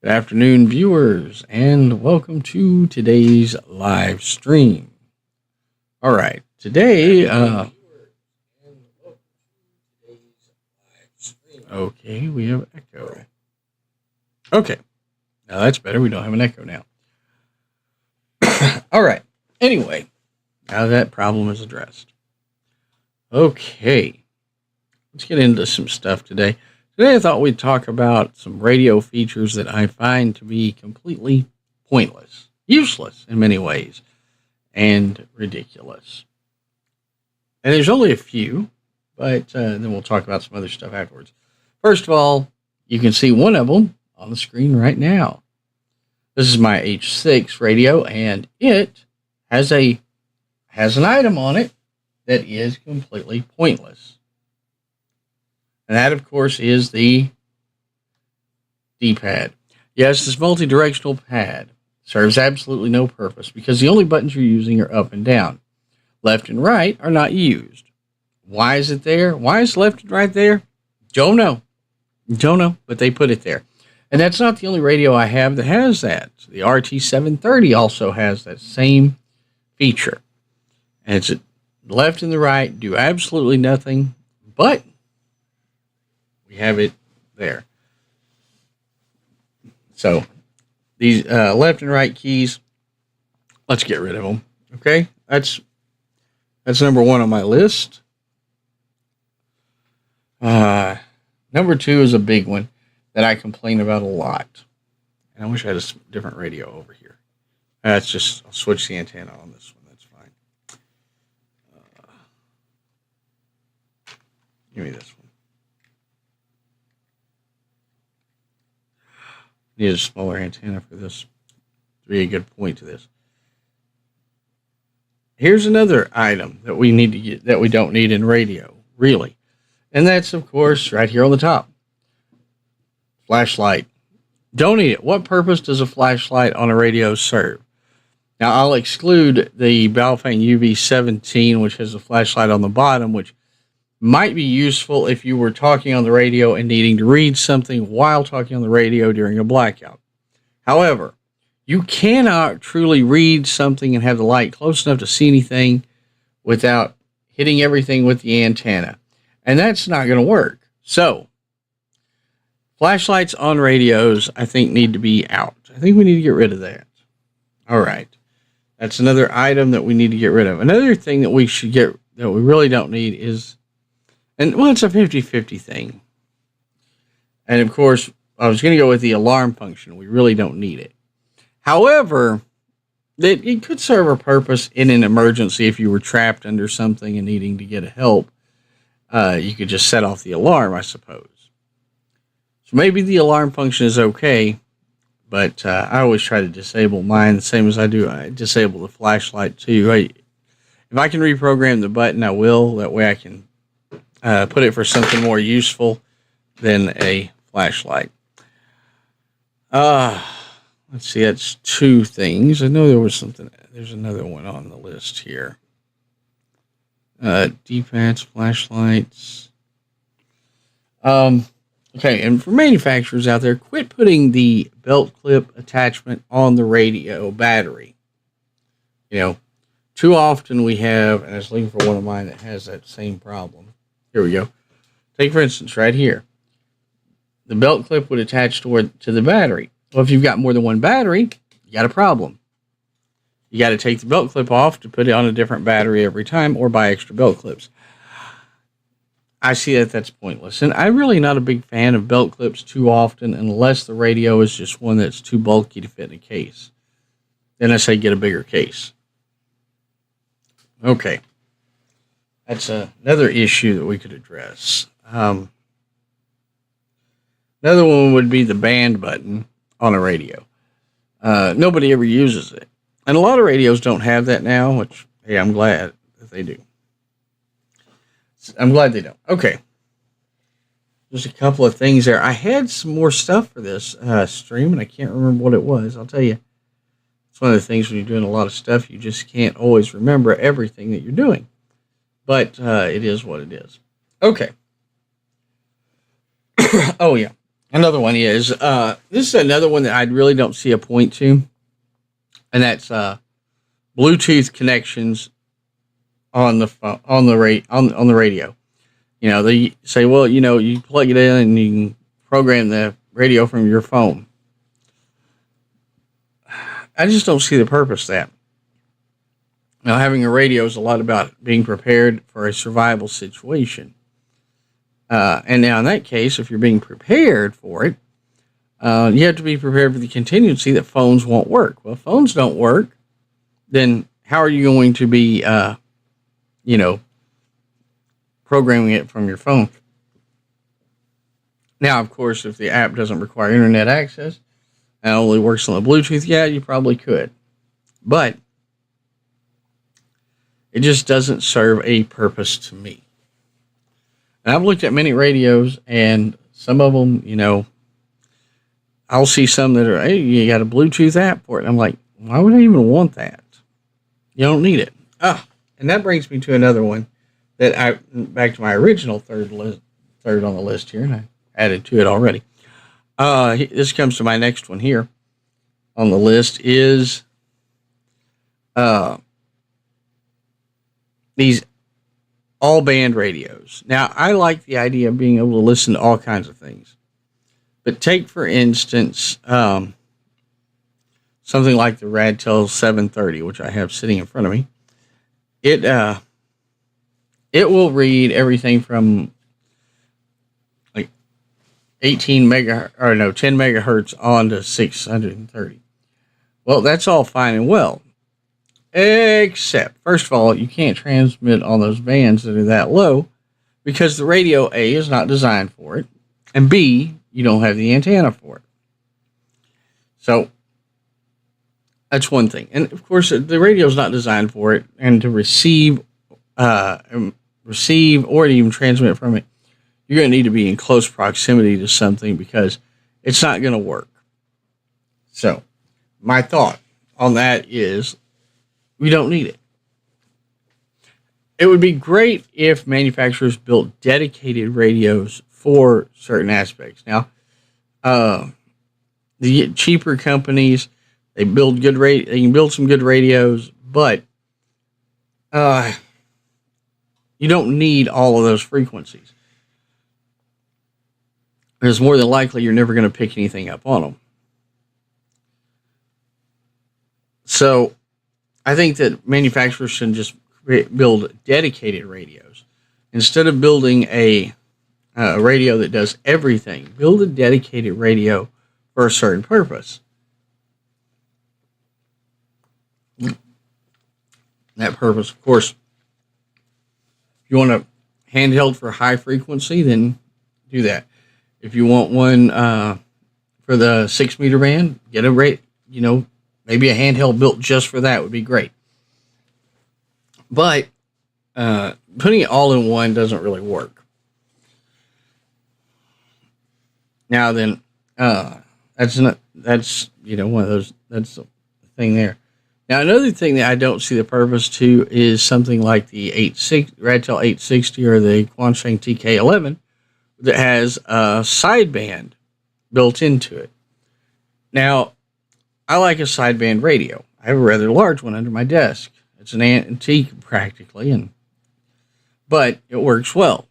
Good afternoon, viewers, and welcome to today's live stream. All right, today, okay, we have echo. Okay, now that's better. We don't have an echo now. All right, anyway, now that problem is addressed. Okay, let's get into some stuff today. Today I thought we'd talk about some radio features that I find to be completely pointless, useless in many ways, and ridiculous. And there's only a few, but then we'll talk about some other stuff afterwards. First of all, you can see one of them on the screen right now. This is my H6 radio, and it has an item on it that is completely pointless. And that, of course, is the D-pad. Yes, this multi-directional pad serves absolutely no purpose because the only buttons you're using are up and down. Left and right are not used. Why is it there? Why is left and right there? Don't know, but they put it there. And that's not the only radio I have that has that. The RT730 also has that same feature. And it's left and the right do absolutely nothing, but we have it there. So these left and right keys, let's get rid of them. Okay, that's number one on my list. Number two is a big one that I complain about a lot. And I wish I had a different radio over here. I'll switch the antenna on this one. That's fine. Give me this one. Need a smaller antenna for this to be a good point to this. Here's another item that we need to get that we don't need in radio, really. And that's, of course, right here on the top. Flashlight. Don't need it. What purpose does a flashlight on a radio serve? Now, I'll exclude the Baofeng UV17, which has a flashlight on the bottom, which might be useful if you were talking on the radio and needing to read something while talking on the radio during a blackout. However, you cannot truly read something and have the light close enough to see anything without hitting everything with the antenna. And that's not going to work. So, flashlights on radios, I think, need to be out. I think we need to get rid of that. All right. That's another item that we need to get rid of. Another thing that we should get that we really don't need is, and well, it's a 50-50 thing. And of course, I was going to go with the alarm function. We really don't need it. However, it could serve a purpose in an emergency if you were trapped under something and needing to get help. You could just set off the alarm, I suppose. So maybe the alarm function is okay, but I always try to disable mine the same as I disable the flashlight too. If I can reprogram the button, I will. That way I can put it for something more useful than a flashlight. Let's see, that's two things. I know there's another one on the list here. D-pads, flashlights. Okay, and for manufacturers out there, quit putting the belt clip attachment on the radio battery. You know, too often we have, and I was looking for one of mine that has that same problem. Here we go. Take, for instance, right here. The belt clip would attach to the battery. Well, if you've got more than one battery, you got a problem. You got to take the belt clip off to put it on a different battery every time or buy extra belt clips. I see that's pointless. And I'm really not a big fan of belt clips too often unless the radio is just one that's too bulky to fit in a case. Then I say get a bigger case. Okay. That's another issue that we could address. Another one would be the band button on a radio. Nobody ever uses it. And a lot of radios don't have that now, which, hey, I'm glad that they do. I'm glad they don't. Okay. There's a couple of things there. I had some more stuff for this stream, and I can't remember what it was. I'll tell you. It's one of the things when you're doing a lot of stuff, you just can't always remember everything that you're doing. But it is what it is. Okay. Oh, yeah. Another one is this is another one that I really don't see a point to, and that's Bluetooth connections on the phone, on the radio. You know, they say, well, you know, you plug it in and you can program the radio from your phone. I just don't see the purpose of that. Now, having a radio is a lot about being prepared for a survival situation. And now, in that case, if you're being prepared for it, you have to be prepared for the contingency that phones won't work. Well, if phones don't work, then how are you going to be, programming it from your phone? Now, of course, if the app doesn't require internet access and only works on the Bluetooth, yeah, you probably could. But it just doesn't serve a purpose to me. And I've looked at many radios, and some of them, you know, I'll see some that are, hey, you got a Bluetooth app for it. And I'm like, why would I even want that? You don't need it. And that brings me to another one that back to my original third on the list here, and I added to it already. This comes to my next one here on the list is these all band radios. Now, I like the idea of being able to listen to all kinds of things. But take, for instance, something like the Radtel 730, which I have sitting in front of me. It will read everything from like 10 megahertz on to 630. Well, that's all fine and well. Except, first of all, you can't transmit on those bands that are that low because the radio, A, is not designed for it, and B, you don't have the antenna for it. So, that's one thing. And, of course, the radio is not designed for it, and to receive or to even transmit from it, you're going to need to be in close proximity to something because it's not going to work. So, my thought on that is we don't need it. It would be great if manufacturers built dedicated radios for certain aspects. Now, the cheaper companies, they build they can build some good radios, but you don't need all of those frequencies. Because more than likely, you're never going to pick anything up on them. So, I think that manufacturers should just build dedicated radios. Instead of building a radio that does everything, build a dedicated radio for a certain purpose. That purpose, of course, if you want a handheld for high frequency, then do that. If you want one for the 6 meter band, get maybe a handheld built just for that would be great. But putting it all in one doesn't really work. Now then, that's one of those. That's the thing there. Now another thing that I don't see the purpose to is something like the Radtel 860 or the Quansheng TK11 that has a sideband built into it. Now, I like a sideband radio. I have a rather large one under my desk. It's an antique practically, but it works well.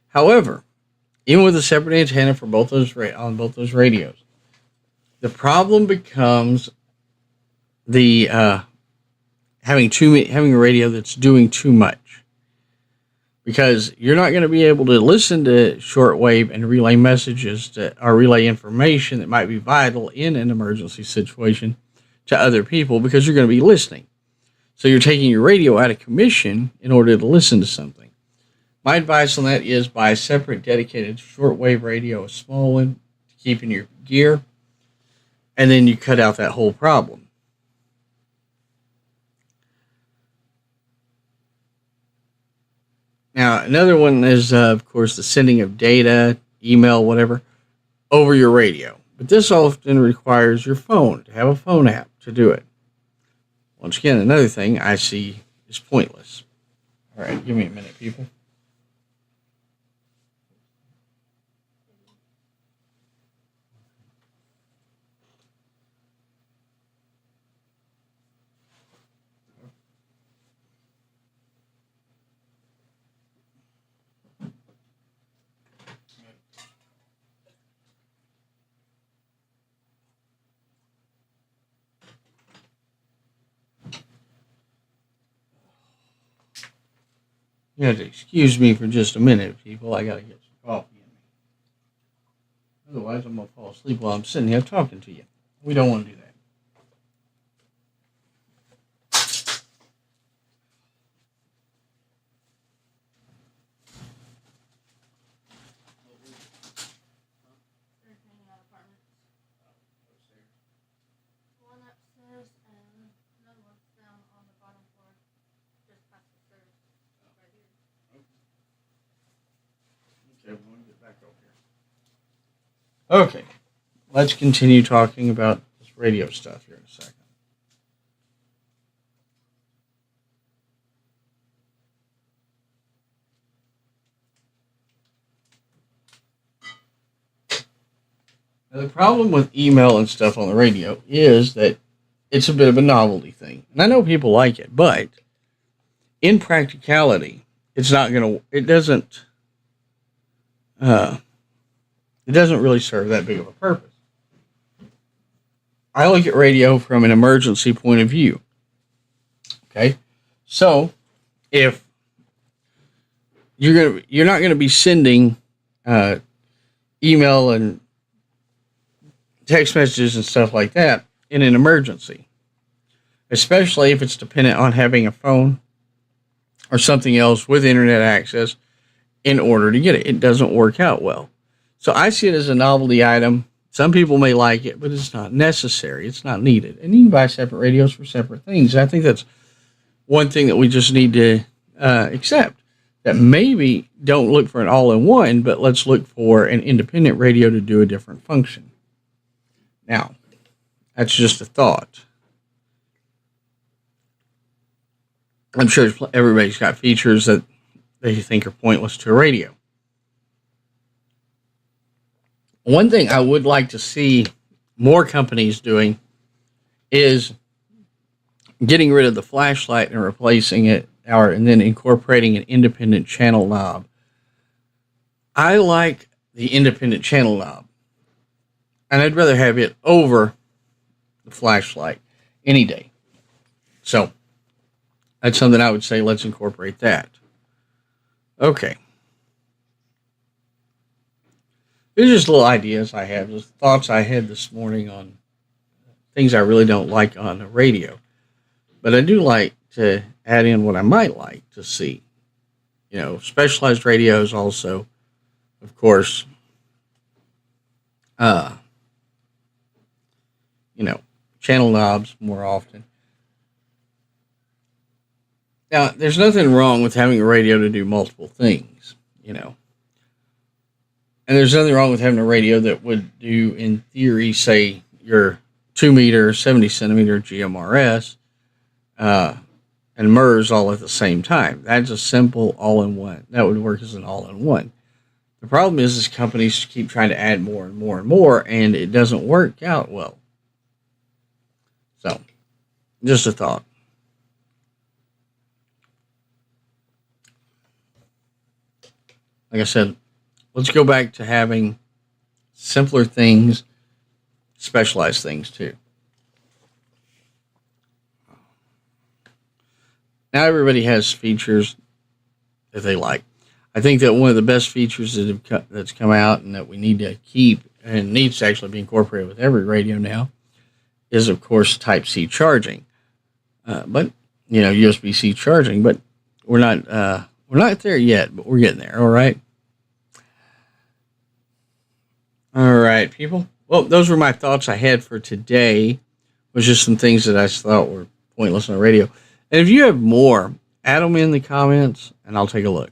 However, even with a separate antenna for both those radios, the problem becomes the having a radio that's doing too much, because you're not going to be able to listen to shortwave and relay messages or relay information that might be vital in an emergency situation to other people because you're going to be listening. So you're taking your radio out of commission in order to listen to something. My advice on that is buy a separate dedicated shortwave radio, a small one, to keep in your gear, and then you cut out that whole problem. Now, another one is, of course, the sending of data, email, whatever, over your radio. But this often requires your phone to have a phone app to do it. Once again, another thing I see is pointless. All right, give me a minute, people. You have to excuse me for just a minute, people. I gotta get some coffee in me. Otherwise, I'm gonna fall asleep while I'm sitting here talking to you. We don't want to do that. Okay, we're going to get back over here. Okay, let's continue talking about this radio stuff here in a second. Now, the problem with email and stuff on the radio is that it's a bit of a novelty thing. And I know people like it, but in practicality, it doesn't really serve that big of a purpose. I look at radio from an emergency point of view. Okay? So, if you're not going to be sending email and text messages and stuff like that in an emergency, especially if it's dependent on having a phone or something else with internet access in order to get it. It doesn't work out well. So I see it as a novelty item. Some people may like it, but it's not necessary. It's not needed. And you can buy separate radios for separate things. I think that's one thing that we just need to accept. That maybe don't look for an all-in-one, but let's look for an independent radio to do a different function. Now, that's just a thought. I'm sure everybody's got features that they think are pointless to a radio. One thing I would like to see more companies doing is getting rid of the flashlight and replacing it, and then incorporating an independent channel knob. I like the independent channel knob, and I'd rather have it over the flashlight any day. So that's something I would say, let's incorporate that. Okay. These are just little ideas I have, just thoughts I had this morning on things I really don't like on the radio. But I do like to add in what I might like to see. You know, specialized radios also, of course. Channel knobs more often. Now, there's nothing wrong with having a radio to do multiple things, And there's nothing wrong with having a radio that would do, in theory, say, your 2-meter, 70-centimeter GMRS and MRS all at the same time. That's a simple all-in-one. That would work as an all-in-one. The problem is companies keep trying to add more and more and more, and it doesn't work out well. So, just a thought. Like I said, let's go back to having simpler things, specialized things too. Now everybody has features that they like. I think that one of the best features that's come out and that we need to keep and needs to actually be incorporated with every radio now is, of course, Type-C charging. But USB-C charging. But we're not there yet, but we're getting there. All right. All right, people. Well, those were my thoughts I had for today. It was just some things that I thought were pointless on the radio. And if you have more, add them in the comments, and I'll take a look.